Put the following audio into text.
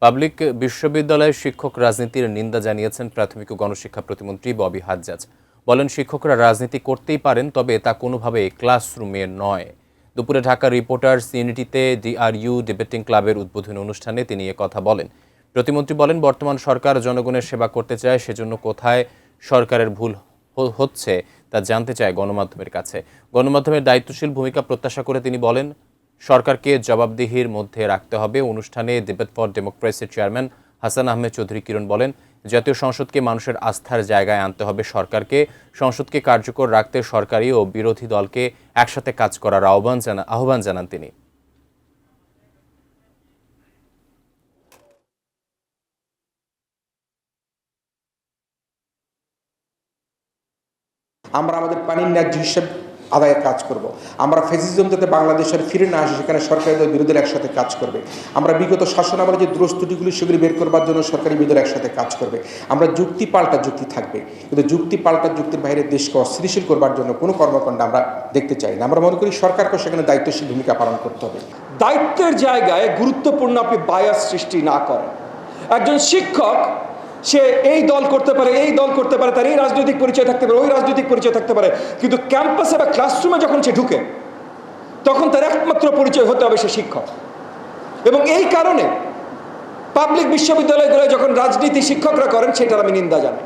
Public বিশ্ববিদ্যালয়ের শিক্ষক রাজনীতির নিন্দা জানিয়েছেন প্রাথমিক ও গণশিক্ষা প্রতিমন্ত্রী ববি হাজ্জাজ। বলেন, শিক্ষকরা রাজনীতি করতেই পারেন, তবে তা কোনোভাবে ক্লাসরুমে নয়। দুপুরে ঢাকা রিপোর্টার্স ইউনিটিতে ডিআরইউ ডিবেটিং ক্লাবের উদ্বোধনী অনুষ্ঠানে তিনি কথা বলেন। প্রতিমন্ত্রী বলেন, বর্তমান সরকার জনগণের সেবা করতে চায়, সেজন্য কোথায় সরকারের ভুল হচ্ছে তা জানতে চায় গণমাধ্যমের কাছে। গণমাধ্যমের দায়িত্বশীল ভূমিকা প্রত্যাশা করে তিনি বলেন, সরকারকে জবাবদিহির মধ্যে রাখতে হবে। অনুষ্ঠানে ডিবেট ফর ডেমোক্রেসির চেয়ারম্যান হাসান আহমেদ চৌধুরী কিরণ বলেন, জাতীয় সংসদকে মানুষের আস্থার জায়গায় আনতে হবে সরকারকে। সংসদকে কার্যকর রাখতে সরকারি ও বিরোধী দলকে একসাথে কাজ করার আহ্বান জানান তিনি। আমরা আমাদের পানির ন্যায্য হিসেব আদায়ে কাজ করব। আমরা ফ্যাসিজম যাতে বাংলাদেশের ফিরে না আসে, সেখানে সরকারি দল বিরোধীরা একসাথে কাজ করবে। আমরা বিগত শাসন আমলের যে দোষ ত্রুটিগুলি সেগুলি বের করবার জন্য সরকারি বিরোধীরা একসাথে কাজ করবে। আমরা যুক্তি পাল্টা যুক্তি থাকবে, কিন্তু যুক্তি পাল্টা যুক্তির বাইরে দেশকে অস্থিতিশীল করবার জন্য কোনো কর্মকাণ্ড আমরা দেখতে চাই না। আমরা মনে করি সরকারকে সেখানে দায়িত্বশীল ভূমিকা পালন করতে হবে। দায়িত্বের জায়গায় গুরুত্বপূর্ণ আপনি বায়াস সৃষ্টি না করেন। একজন শিক্ষক সে এই দল করতে পারে, এই দল করতে পারে, তার এই রাজনৈতিক পরিচয় থাকতে পারে, ওই রাজনৈতিক পরিচয় থাকতে পারে, কিন্তু ক্যাম্পাসে বা ক্লাসরুমে যখন সে ঢুকে তখন তার একমাত্র পরিচয় হতে হবে সে শিক্ষক। এবং এই কারণে পাবলিক বিশ্ববিদ্যালয়গুলোয় যখন রাজনীতি শিক্ষকরা করেন সেটার আমি নিন্দা জানাই।